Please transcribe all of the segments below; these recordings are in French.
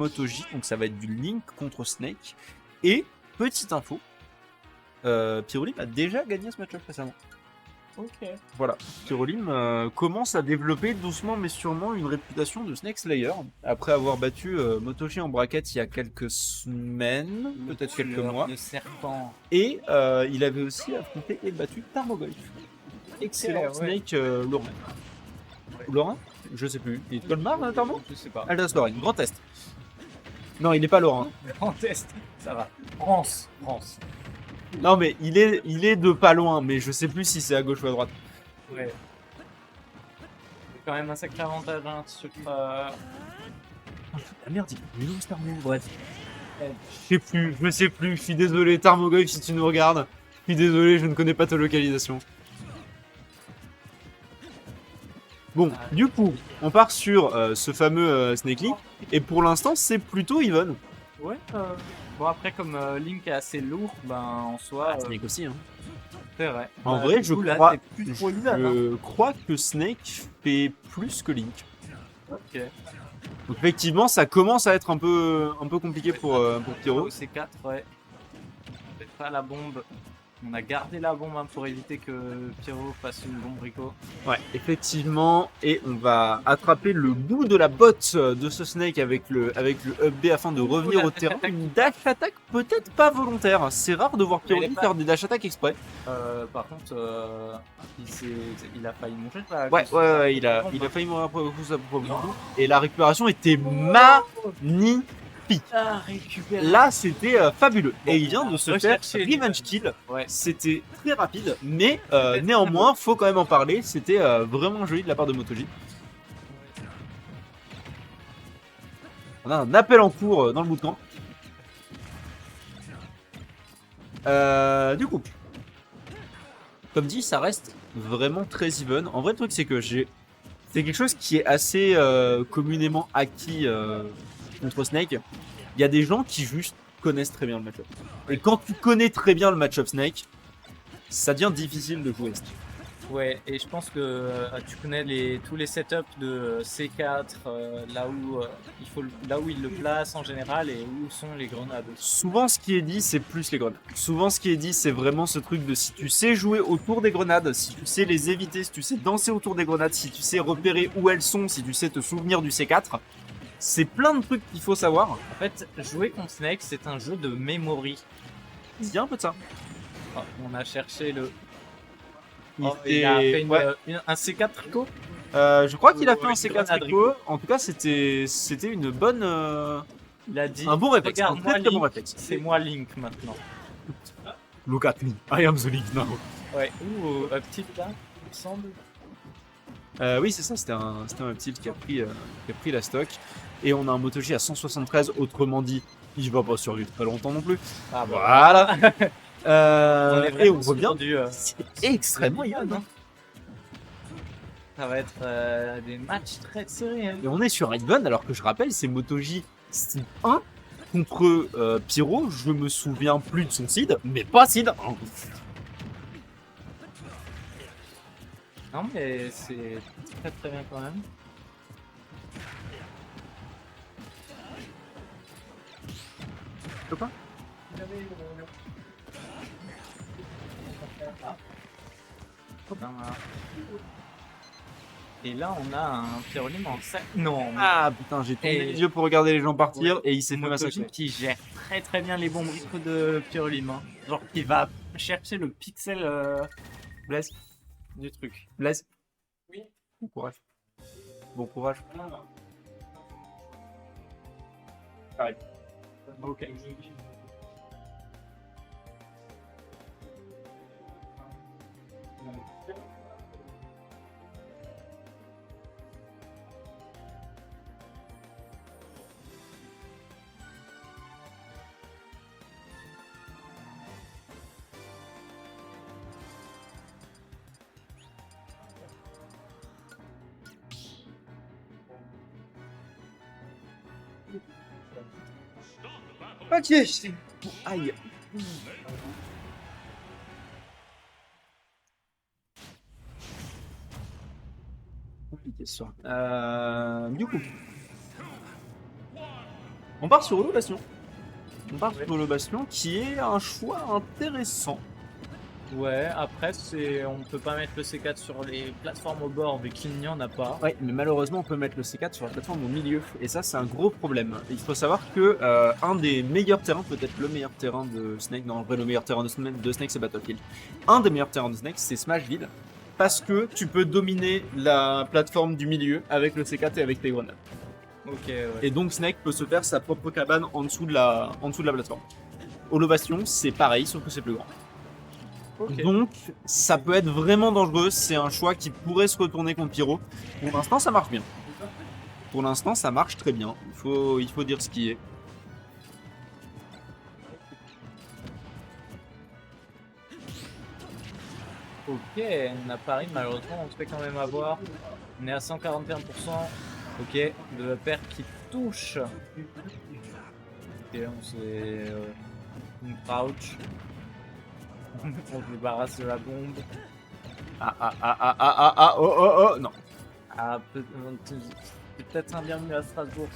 Motoji, donc ça va être du Link contre Snake. Et, petite info, Pyrolim a déjà gagné ce match-up récemment. Ok. Voilà, Pyrolim commence à développer doucement mais sûrement une réputation de Snake Slayer, après avoir battu Motoji en bracket il y a quelques semaines, peut-être quelques mois. Le serpent. Et il avait aussi affronté et battu Tarmogoyf. Excellent ouais. Snake Lorrain. Ou Lorrain je sais plus. Il est de Colmar, notamment. Je sais pas. Alsace-Lorraine, Grand Est. Non, il n'est pas Lorrain. Grand Est, ça va. France. Non, mais il est de pas loin, mais je sais plus si c'est à gauche ou à droite. Ouais. C'est quand même un sacré avantage hein, sur. Ah merde, il est où Starmo? Bref. Je sais plus, je suis désolé, Tarmogoyf, si tu nous regardes. Je suis désolé, je ne connais pas ta localisation. Bon, du coup, on part sur ce fameux Snake Link, et pour l'instant, c'est plutôt even. Ouais. Bon après comme Link est assez lourd, ben en soi. Snake aussi, hein. C'est vrai. En Bah, vrai, du coup, là, t'es plus trop even, hein. je crois que Snake fait plus que Link. Ok. Donc effectivement, ça commence à être un peu compliqué pour Pyro. C4, ouais. Peut-être pas la bombe. On a gardé la bombe hein, pour éviter que Pyro fasse une bombe Rico. Ouais, effectivement, et on va attraper le bout de la botte de ce Snake avec le up B afin de revenir au terrain. Une dash attack peut-être pas volontaire. C'est rare de voir Pyro faire des dash attack exprès. Par contre, il a failli mourir là. Ouais, il a failli mourir après ça pour beaucoup. Et la récupération était magnifique. Là, c'était fabuleux. Et il vient de se faire revenge kill. Ouais. C'était très rapide, mais néanmoins, faut quand même en parler. C'était vraiment joli de la part de Motoji. On a un appel en cours dans le bootcamp. Du coup, comme dit, ça reste vraiment très even. En vrai, le truc, c'est que c'est quelque chose qui est assez communément acquis contre Snake. Il y a des gens qui juste connaissent très bien le match-up. Et quand tu connais très bien le match-up Snake, ça devient difficile de jouer. Ouais, et je pense que tu connais tous les setups de C4, là où il le place en général et où sont les grenades. Souvent, ce qui est dit, c'est plus les grenades. Souvent, ce qui est dit, c'est vraiment ce truc de si tu sais jouer autour des grenades, si tu sais les éviter, si tu sais danser autour des grenades, si tu sais repérer où elles sont, si tu sais te souvenir du C4, c'est plein de trucs qu'il faut savoir. En fait, jouer contre Snake, c'est un jeu de memory. Il y a un peu de ça. Oh, on a cherché le... Il a fait un C4 tricot. Je crois qu'il a fait un C4 tricot. En tout cas, c'était une bonne... Il a dit, un bon réflexe, regarde, un très bon réflexe. C'est moi Link maintenant. Look at me, I am the Link now. Ouais, ou petit là, il me semble. Oui, c'est ça, c'était un petit qui a pris la stock. Et on a un Motoji à 173, autrement dit, il va pas survivre très longtemps non plus. Ah bah. Voilà. Et on revient. C'est extrêmement even. Hein. Ça va être des matchs très serrés. Hein. Et on est sur even, alors que je rappelle, c'est Motoji Seed 1 contre Pyro. Je me souviens plus de son seed, mais pas seed 1. Non, mais c'est très très bien quand même. Pas Et là, on a un Pyrolim en sac. Non. Ah putain, j'ai tourné les yeux pour regarder les gens partir et il s'est fait massacrer. Qui gère très très bien les bons bricots de Pyrolim. Hein. Genre, qui va chercher le pixel Blaise du truc. Blaise. Oui. Bon courage. Bon courage. Pareil. Ok. Ok. Aïe. Compliqué ce soir. Du coup. On part sur Holo Bastion. On part Ouais. sur Holo Bastion qui est un choix intéressant. Ouais, après, on peut pas mettre le C4 sur les plateformes au bord, vu qu'il n'y en a pas. Ouais, mais malheureusement, on peut mettre le C4 sur la plateforme au milieu. Et ça, c'est un gros problème. Il faut savoir que un des meilleurs terrains, peut-être le meilleur terrain de Snake, non, en vrai, le meilleur terrain de Snake, c'est Battlefield. Un des meilleurs terrains de Snake, c'est Smashville. Parce que tu peux dominer la plateforme du milieu avec le C4 et avec tes grenades. Ok, ouais. Et donc Snake peut se faire sa propre cabane en dessous de la plateforme. Holo Bastion, c'est pareil, sauf que c'est plus grand. Ok. Donc, ça peut être vraiment dangereux. C'est un choix qui pourrait se retourner contre Pyro. Pour l'instant, ça marche bien. Pour l'instant, ça marche très bien. Il faut dire ce qui est. Ok, on a Paris, malheureusement, on se fait quand même avoir. On est à 141%. Ok, de la paire qui touche. Ok, on s'est. Une crouch. On se débarrasse de la bombe. Oh, oh, oh, non. Ah, peut-être un bienvenu à Strasbourg.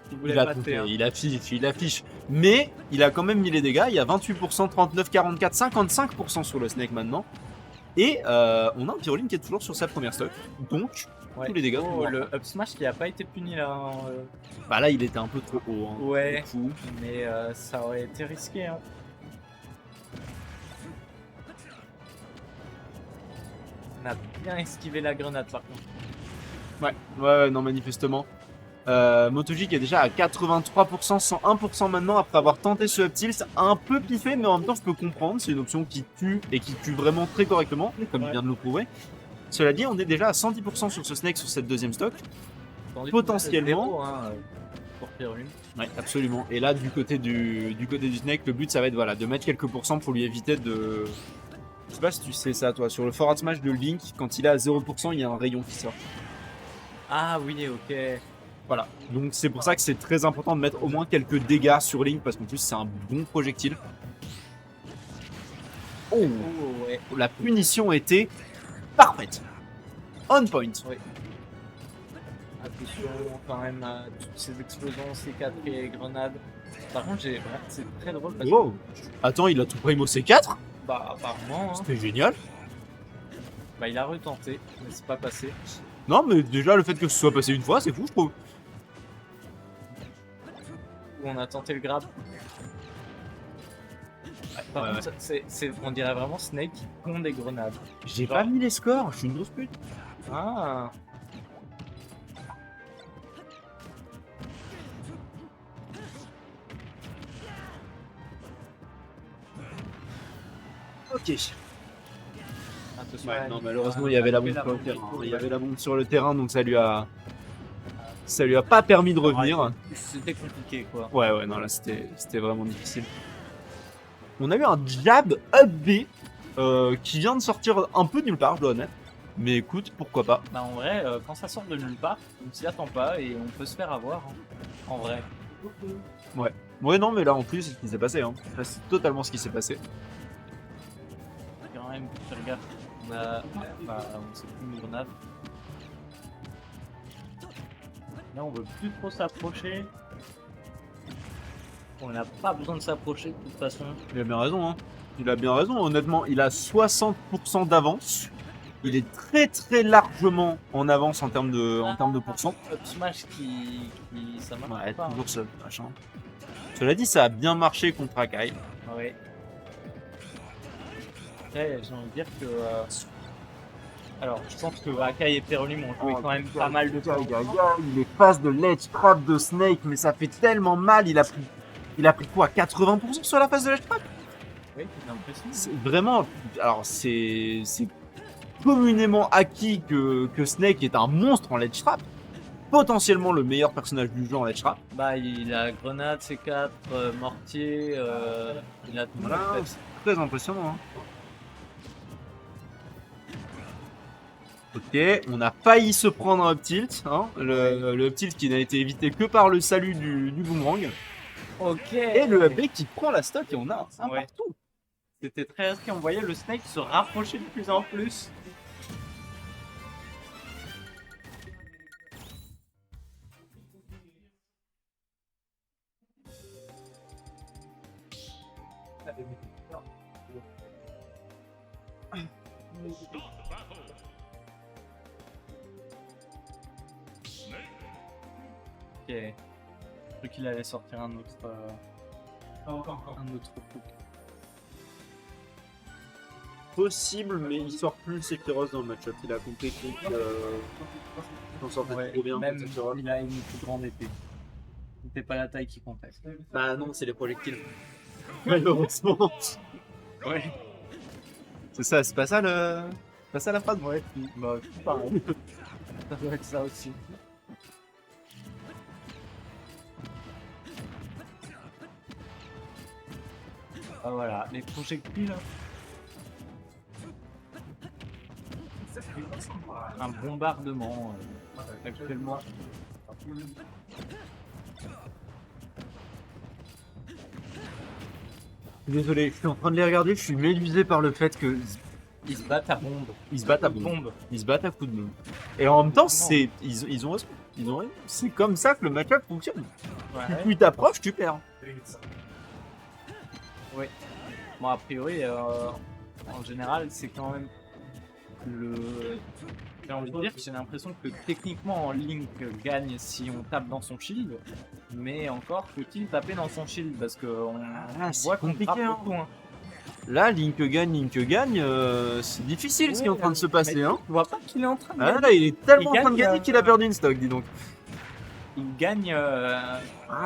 Qui voulait Il a mater, compté, hein. il affiche. Mais, il a quand même mis les dégâts. Il y a 28%, 39, 44, 55% sur le Snake maintenant. Et on a un Pyroline qui est toujours sur sa première stock. Donc, Ouais. tous les dégâts. Oh, le up smash qui a pas été puni là. Hein. Bah là, il était un peu trop haut. Hein, Ouais. du coup. Mais ça aurait été risqué. Hein. On a bien esquivé la grenade par contre. Ouais, non, manifestement. MotoG qui est déjà à 83%, 101% maintenant après avoir tenté ce up tilt, un peu piffé, mais en même temps je peux comprendre, c'est une option qui tue et qui tue vraiment très correctement, comme il vient de le prouver. Cela dit, on est déjà à 110% sur ce Snake sur cette deuxième stock. Potentiellement. Zéro, hein, pour Pyroline. Ouais, absolument. Et là, du côté du Snake, le but ça va être voilà, de mettre quelques pourcents pour lui éviter de. Je sais pas si tu sais ça, toi. Sur le forward smash de Link, quand il est à 0%, il y a un rayon qui sort. Ah oui, ok. Voilà. Donc c'est pour ça que c'est très important de mettre au moins quelques dégâts sur Link parce qu'en plus c'est un bon projectile. Oh, Oh, ouais. la punition était parfaite. On point. Attention quand même à toutes ces explosions, C4 et grenades. Par contre, c'est très drôle parce que Wow. Attends, il a tout primo C4. bah, apparemment, hein, C'était génial. bah, il a retenté, mais c'est pas passé. Non, mais déjà le fait que ce soit passé une fois, c'est fou, je trouve. Où on a tenté le grab. Par Ouais, contre, on dirait vraiment Snake qui pond des grenades. J'ai pas mis les scores, je suis une grosse pute. Ah. Ok. Attention. Ouais, non, malheureusement, il y avait la bombe sur le terrain. Il y avait la bombe sur le terrain, donc ça lui a pas permis de revenir. C'était compliqué quoi. Ouais, non, là c'était vraiment difficile. On a eu un jab up B qui vient de sortir un peu de nulle part, je dois admettre. Mais écoute, pourquoi pas. Bah en vrai, quand ça sort de nulle part, on s'y attend pas et on peut se faire avoir. Hein. En vrai. Ouais, non, mais là en plus, c'est ce qui s'est passé. Hein. Là, c'est totalement ce qui s'est passé. Quand même, fais gaffe. On s'est pris une grenade. Là, on veut plus trop s'approcher. On n'a pas besoin de s'approcher de toute façon. Il a bien raison, hein. Il a bien raison, honnêtement. Il a 60% d'avance. Il est très très largement en avance en termes de pourcent. Up smash qui ça marche Ouais, pas. toujours ça, machin. Cela dit, ça a bien marché contre Akai. Hein. Ouais. Après, j'ai envie de dire que. Alors, je pense que Akai et Pyroline ont joué quand même pas mal de temps. Il est face de l'edge trap de Snake, mais ça fait tellement mal. Il a pris quoi, 80% sur la phase de l'edge trap? Oui, j'ai l'impression. C'est vraiment. Alors, c'est communément acquis que Snake est un monstre en ledge trap. Potentiellement le meilleur personnage du jeu en ledge trap. Bah, il a grenade, C4, mortier, il a tout. Voilà, En fait. c'est très impressionnant. Hein. Ok, on a failli se prendre un up tilt. Hein, le up tilt qui n'a été évité que par le salut du boomerang. Ok. Et le up qui prend la stock et on a un Ouais. partout. C'était très risqué, on voyait le Snake se rapprocher de plus en plus. Ok. Je crois qu'il allait sortir un autre. Un autre truc. Possible, mais il sort plus Sephiroth dans le match-up. Il a compris qu'il s'en sortait Ouais, trop bien même contre Sephiroth. il a une plus grande épée. C'était pas la taille qui comptait. Bah non, c'est les projectiles. Malheureusement. Ouais. C'est ça, c'est pas ça le. C'est pas ça la phrase. Ouais, bah, c'est pareil. Ça doit être ça aussi. Ah voilà, les projectiles. Un bombardement actuellement. Désolé, je suis en train de les regarder, je suis médusé par le fait que Ils se battent à bombe. ils se battent à bombe. Bombe. Ils se battent à coups de bombe. Et en même temps, c'est ils ont raison. Ils ont raison. C'est comme ça que le match-up fonctionne. Ouais. Plus t'approches, tu perds. Oui. Bon, a priori, en général, c'est quand même le. J'ai envie de dire, j'ai l'impression que techniquement, Link gagne si on tape dans son shield, mais encore faut-il taper dans son shield parce que on c'est voit qu'on compliqué, frappe hein. beaucoup. Hein. Là, Link gagne, c'est difficile ce qui est en train de se passer. Mais Hein. tu vois pas qu'il est en train de Ah gagner. là, il est tellement Il en train de gagne, gagner qu'il a perdu une stock, dis donc. Il gagne. Ah,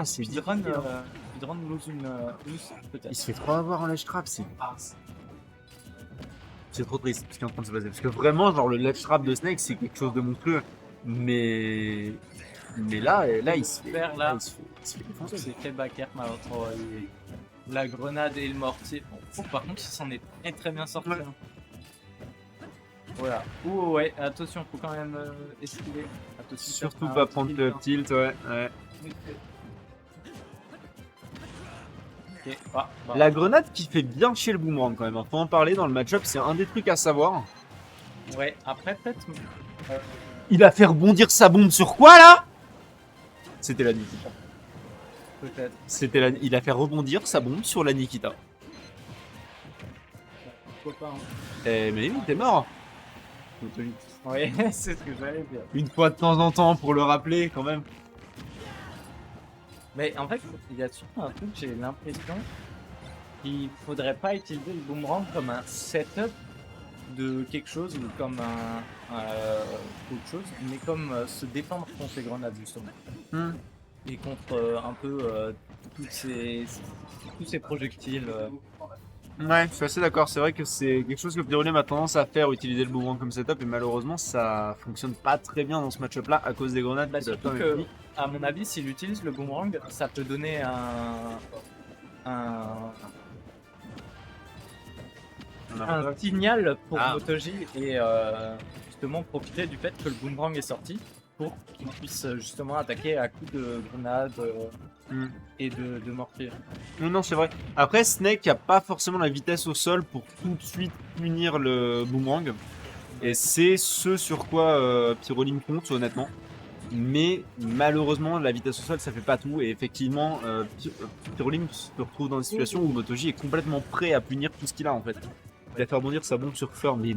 c'est Speedrun, difficile, hein. Speedrun lose une peut-être. Il se fait trop avoir en ledge trap, c'est trop triste ce qui est en train de se passer. Parce que vraiment, genre le ledge trap de Snake, c'est quelque chose de monstrueux. Mais là, il se fait, Super, là, là. il se fait défoncer. C'est fait backer malheureusement. La grenade et le mortier. Bon, par contre, il s'en est très très bien sorti. Ouais. Hein. Voilà. Ouh, ouais, attention, faut quand même esquiver. Attention, Surtout faire pas un prendre tilt, le hein. tilt, ouais. Ok, bah. La grenade qui fait bien chier le boomerang quand même. Faut en parler dans le match-up, c'est un des trucs à savoir. Ouais, après peut-être. Il a fait rebondir sa bombe sur quoi là? C'était la Nikita. Peut-être. Il a fait rebondir sa bombe sur la Nikita. Pourquoi pas. Hein. Eh, mais oui, t'es mort. Ouais, c'est ce que j'allais dire. Une fois de temps en temps pour le rappeler quand même. Mais en fait, il y a surtout un truc, j'ai l'impression qu'il faudrait pas utiliser le boomerang comme un setup de quelque chose ou comme autre chose, mais comme se défendre contre les grenades justement. Et contre un peu tous ces projectiles. Ouais, je suis assez d'accord. C'est vrai que c'est quelque chose que Pyrolim a tendance à faire, utiliser le boomerang comme setup, et malheureusement, ça fonctionne pas très bien dans ce match-up là à cause des grenades. Bah, surtout que, à mon avis, s'il utilise le boomerang, ça peut donner un signal pour Motoji et justement profiter du fait que le boomerang est sorti pour qu'il puisse justement attaquer à coups de grenade et de mortier. Non, c'est vrai. Après, Snake a pas forcément la vitesse au sol pour tout de suite punir le boomerang. Et c'est ce sur quoi Pyrolim compte, honnêtement. Mais malheureusement, la vitesse au sol, ça fait pas tout. Et effectivement, Pyrolim se retrouve dans une situation où Motoji est complètement prêt à punir tout ce qu'il a en fait. Il a fait rebondir sa bombe sur Fur, mais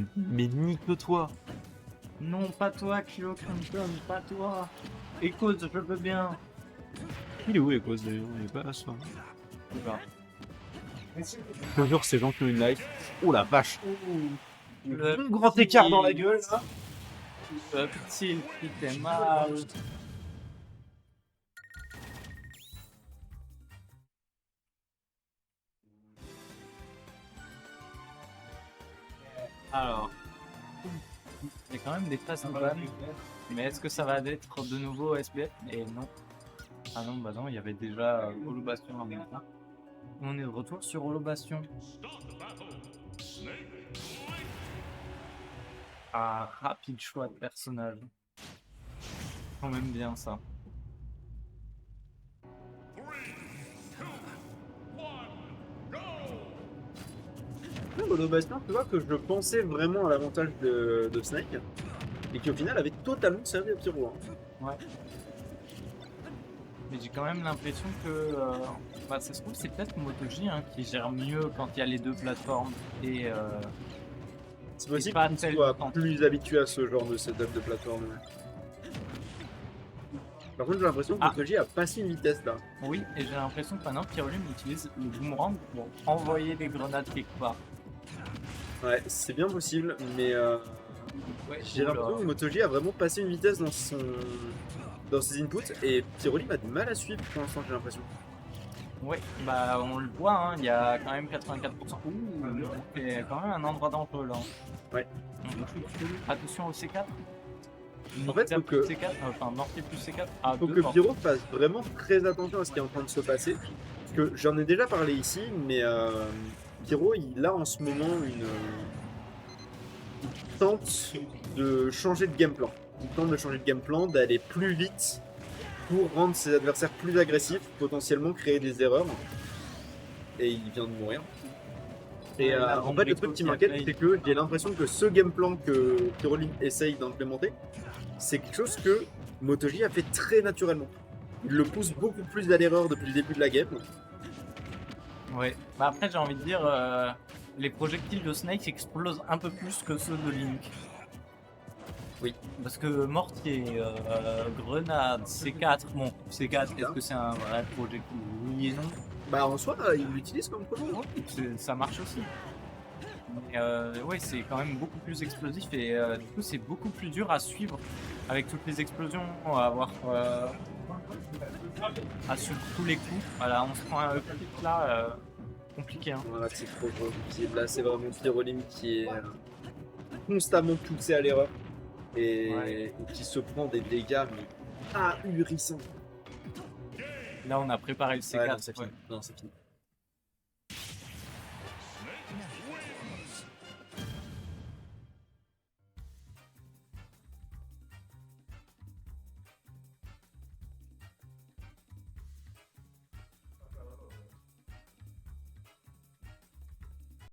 nique-toi. Non, pas toi, Kilo Crampton, pas toi. Écoute, je veux bien. Il est où Echoes d'ailleurs? Il est pas là ce soir. Toujours ces gens qui ont une life. Oh la vache! Le grand écart dans la gueule là! Le petit, il fait mal. Alors, il y a quand même des phases de ban, mais est-ce que ça va être de nouveau SBF? Et non. Ah non, bah non, il y avait déjà Holobastion en même temps. On est de retour sur Holobastion. Ah, rapide choix de personnage. Quand même bien ça. Holobastion, tu vois que je pensais vraiment à l'avantage de Snake et qui au final avait totalement servi à Pyro. Hein. Ouais. Mais j'ai quand même l'impression que bah, ça se trouve c'est peut-être MotoG hein, qui gère mieux quand il y a les deux plateformes et C'est possible pas qu'il tel soit temps. plus habitué à ce genre de setup de plateforme. Par contre, j'ai l'impression que MotoG a passé une vitesse là. Oui, et j'ai l'impression que maintenant Pyrolim utilise le boomerang pour envoyer des grenades quelque part. Ouais, c'est bien possible, mais Ouais, j'ai l'impression que MotoG a vraiment passé une vitesse dans ses inputs et Pyrolim a du mal à suivre pour l'instant, j'ai l'impression. Ouais, bah on le voit, hein, il y a quand même 84%. Ouh, c'est quand même un endroit dangereux là. Ouais. Attention au C4. En fait, faut que, C4, enfin Mortier plus C4. Ah, faut que Pyro fasse vraiment très attention à ce qui est en train de se passer. Parce que j'en ai déjà parlé ici, mais Pyro, il a en ce moment une tente de changer de game plan. Il tente de changer de game plan, d'aller plus vite pour rendre ses adversaires plus agressifs, potentiellement créer des erreurs. Et il vient de mourir. Et en fait, le truc qui m'inquiète, c'est que j'ai l'impression que ce game plan que Pyrolim essaye d'implémenter, c'est quelque chose que MotoG a fait très naturellement. Il le pousse beaucoup plus à l'erreur depuis le début de la game. Ouais, bah après j'ai envie de dire, les projectiles de Snake explosent un peu plus que ceux de Link. Oui. Parce que Mortier, Grenade, C4, bon, C4, est-ce que c'est un vrai projectile? Oui et non. Bah en soi, il l'utilise comme projet. Ça marche aussi. Mais ouais, c'est quand même beaucoup plus explosif et du coup c'est beaucoup plus dur à suivre avec toutes les explosions, à avoir à suivre tous les coups. Voilà, on se prend un clip là, compliqué. Hein. Voilà, c'est trop possible. Là, c'est vraiment Pyrolim qui est constamment poussé à l'erreur et qui se prend des dégâts mais ahurissants. Là, on a préparé le C4. Ouais, non, c'est fini. Non, c'est fini.